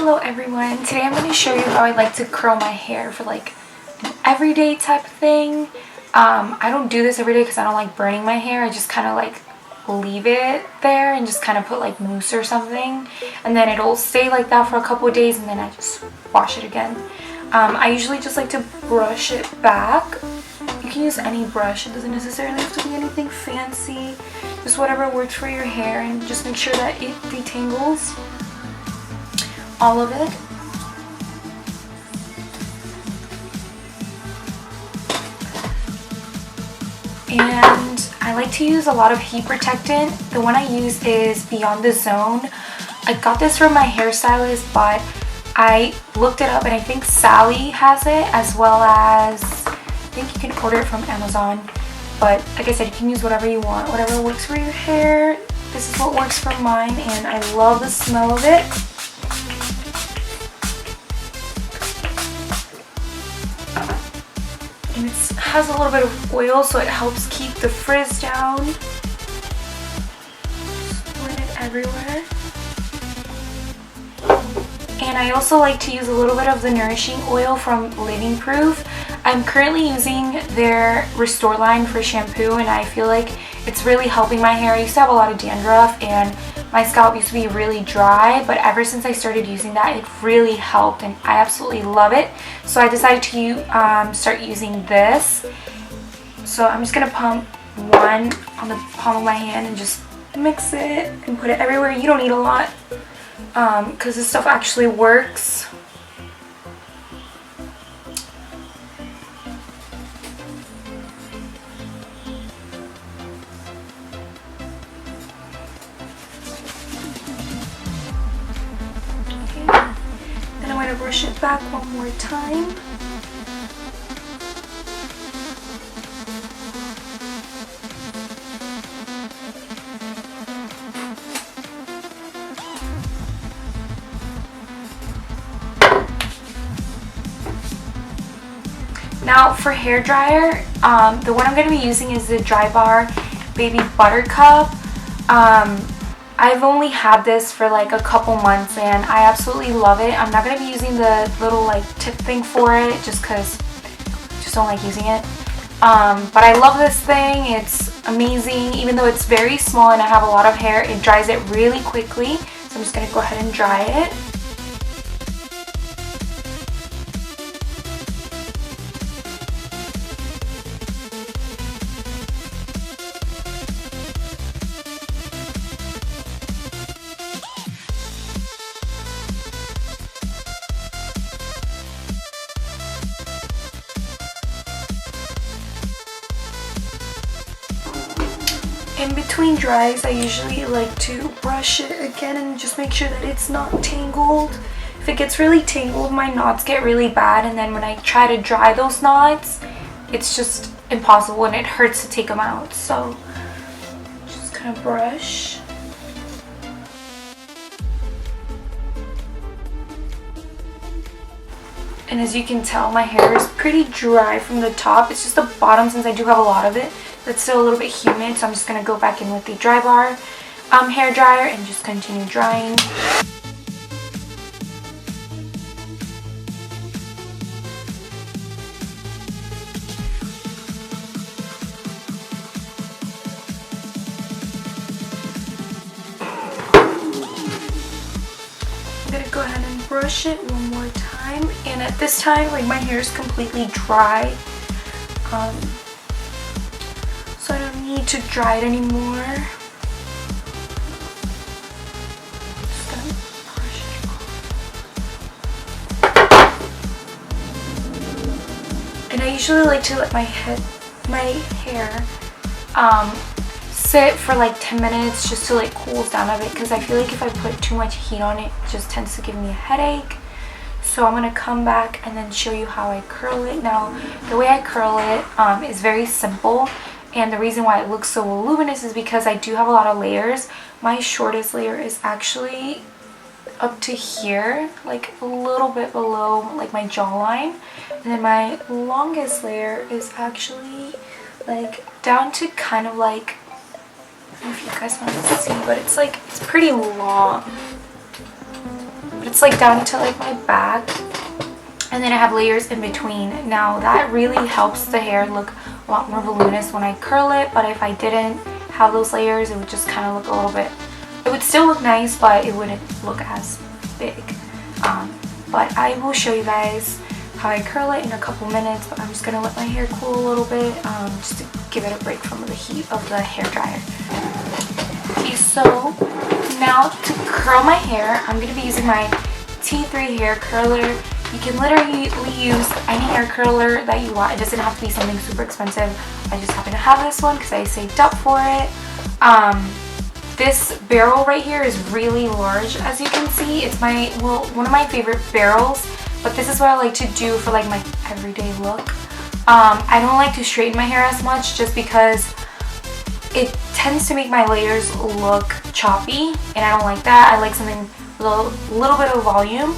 Hello everyone, today I'm going to show you how I like to curl my hair for like an everyday type of thing. I don't do this every day because I don't like burning my hair. I just kind of like leave it there and just kind of put like mousse or something, and then it'll stay like that for a couple of days and then I just wash it again. I usually just like to brush it back. You can use any brush, it doesn't necessarily have to be anything fancy, just whatever works for your hair, and just make sure that it detangles all of it. And I like to use a lot of heat protectant. The one I use is Beyond the Zone. I got this from my hairstylist, but I looked it up and I think Sally has it, as well as I think you can order it from Amazon. But like I said, you can use whatever you want, whatever works for your hair. This is what works for mine and I love the smell of it. And it has a little bit of oil, so it helps keep the frizz down. Spread it everywhere. And I also like to use a little bit of the nourishing oil from Living Proof. I'm currently using their Restore line for shampoo, and I feel like it's really helping my hair. I used to have a lot of dandruff and my scalp used to be really dry, but ever since I started using that, it really helped and I absolutely love it. So I decided to start using this. So I'm just going to pump one on the palm of my hand and just mix it and put it everywhere. You don't need a lot because this stuff actually works. I'm going to brush it back one more time. Now for hair dryer, the one I'm going to be using is the Drybar Baby Buttercup. I've only had this for like a couple months and I absolutely love it. I'm not going to be using the little like tip thing for it just because I just don't like using it. But I love this thing. It's amazing. Even though it's very small and I have a lot of hair, it dries it really quickly. So I'm just going to go ahead and dry it. In between dries, I usually like to brush it again and just make sure that it's not tangled. If it gets really tangled, my knots get really bad, and then when I try to dry those knots, it's just impossible and it hurts to take them out. So just kind of brush. And as you can tell, my hair is pretty dry from the top. It's just the bottom, since I do have a lot of it, that's still a little bit humid. So I'm just going to go back in with the Drybar hair dryer and just continue drying. I'm going to go ahead and brush it one more time. And at this time, like, my hair is completely dry. So I don't need to dry it anymore. Just gonna brush it off. And I usually like to let my hair sit for like 10 minutes just to like cool down a bit, because I feel like if I put too much heat on it, it just tends to give me a headache. So I'm going to come back and then show you how I curl it. Now, the way I curl it is very simple. And the reason why it looks so voluminous is because I do have a lot of layers. My shortest layer is actually up to here, like a little bit below like my jawline. And then my longest layer is actually like down to kind of like, I don't know if you guys want to see, but it's like, it's pretty long. but it's like down to like my back, and then I have layers in between. Now that really helps the hair look a lot more voluminous when I curl it, but if I didn't have those layers, it would just kind of look a little bit, it would still look nice, but it wouldn't look as big. But I will show you guys how I curl it in a couple minutes, but I'm just gonna let my hair cool a little bit, just to give it a break from the heat of the hair dryer. Okay, so now to curl my hair, I'm gonna be using my T3 hair curler. You can literally use any hair curler that you want. It doesn't have to be something super expensive. I just happen to have this one because I saved up for it. This barrel right here is really large, as you can see. It's one of my favorite barrels, but this is what I like to do for like my everyday look. I don't like to straighten my hair as much just because it tends to make my layers look choppy, and I don't like that. I like something with a little bit of volume.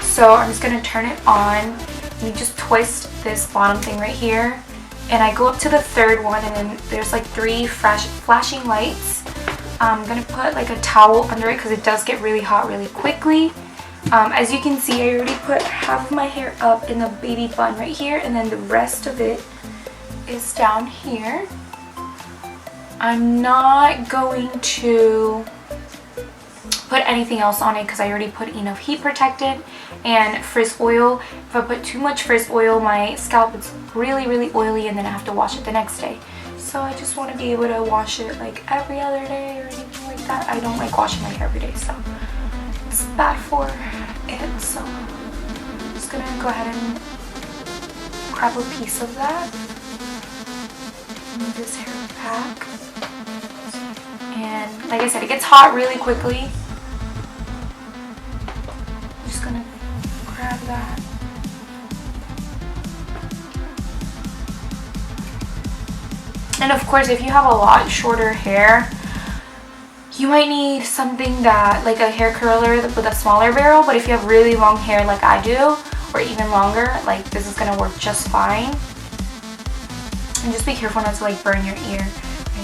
So I'm just gonna turn it on, and you just twist this bottom thing right here, and I go up to the third one, and then there's like 3 flashing lights. I'm gonna put like a towel under it because it does get really hot really quickly. As you can see, I already put half of my hair up in the baby bun right here, and then the rest of it is down here. I'm not going to put anything else on it because I already put enough heat protectant and frizz oil. If I put too much frizz oil, my scalp is really oily, and then I have to wash it the next day. So I just want to be able to wash it like every other day or anything like that. I don't like washing my hair every day, so it's bad for it. So I'm just gonna go ahead and grab a piece of that, move this hair back, and like I said, it gets hot really quickly. I'm just gonna grab that. And of course, if you have a lot shorter hair, you might need something that, like a hair curler with a smaller barrel, but if you have really long hair like I do, or even longer, like this is gonna work just fine. And just be careful not to like burn your ear,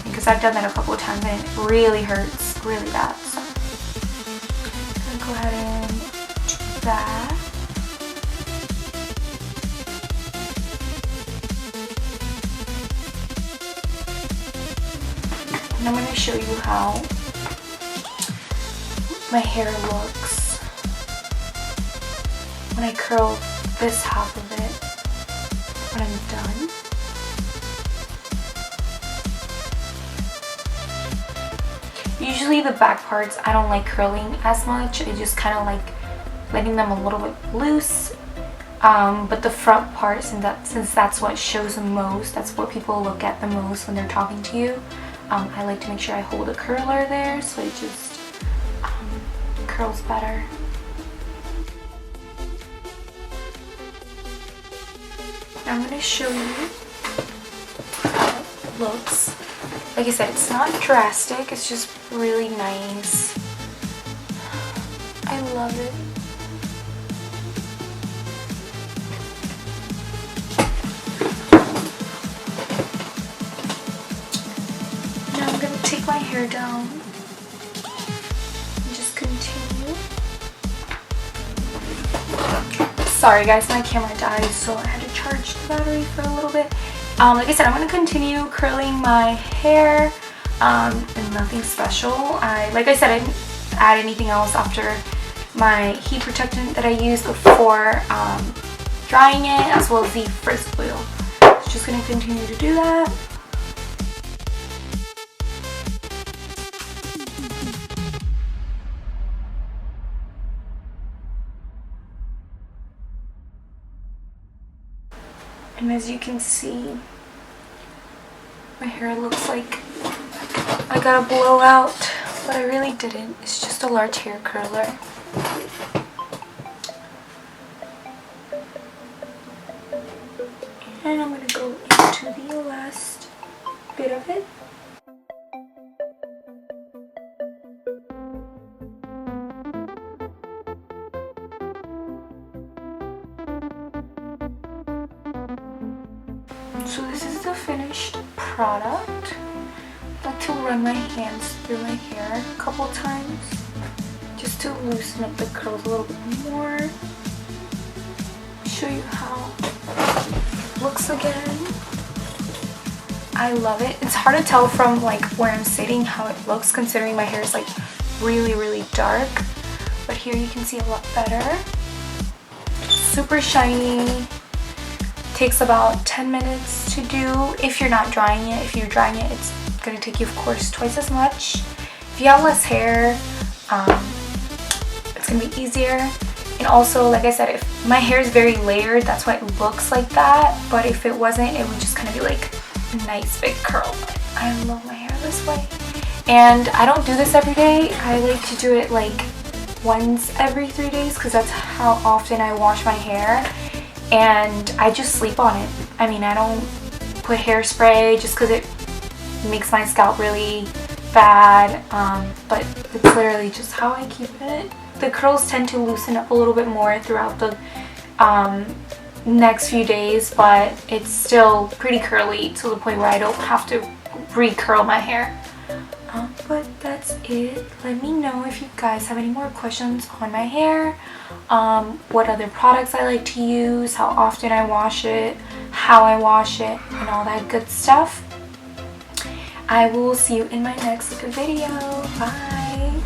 because I've done that a couple of times and it really hurts really bad. So I'm gonna go ahead and do that. And I'm going to show you how my hair looks when I curl this half of it when I'm done. Usually the back parts I don't like curling as much. I just kind of like letting them a little bit loose. But the front part, since that's what shows the most, that's what people look at the most when they're talking to you. I like to make sure I hold a curler there so it just curls better. Now I'm going to show you how it looks. Like I said, it's not drastic, it's just really nice. I love it. Take my hair down and just continue. Sorry guys, my camera died, so I had to charge the battery for a little bit. Like I said, I'm going to continue curling my hair, and nothing special. Like I said, I didn't add anything else after my heat protectant that I used before drying it, as well as the frizz oil. So just going to continue to do that. And as you can see, my hair looks like I got a blowout, but I really didn't. It's just a large hair curler. And I'm going to go into the last bit of it. So this is the finished product. I like to run my hands through my hair a couple times just to loosen up the curls a little bit more. Show you how it looks again. I love it. It's hard to tell from like where I'm sitting how it looks, considering my hair is like really dark, but here you can see a lot better. Super shiny. Takes about 10 minutes to do if you're not drying it. If you're drying it, it's gonna take you, of course, twice as much. If you have less hair, it's gonna be easier. And also, like I said, if my hair is very layered, that's why it looks like that. But if it wasn't, it would just kind of be like a nice big curl. But I love my hair this way. And I don't do this every day. I like to do it like once every 3 days because that's how often I wash my hair. And I just sleep on it. I mean, I don't put hairspray just because it makes my scalp really bad. But it's literally just how I keep it. The curls tend to loosen up a little bit more throughout the next few days, but it's still pretty curly to the point where I don't have to re-curl my hair. But that's it. Let me know if you guys have any more questions on my hair, what other products I like to use, how often I wash it, how I wash it, and all that good stuff. I will see you in my next video. Bye!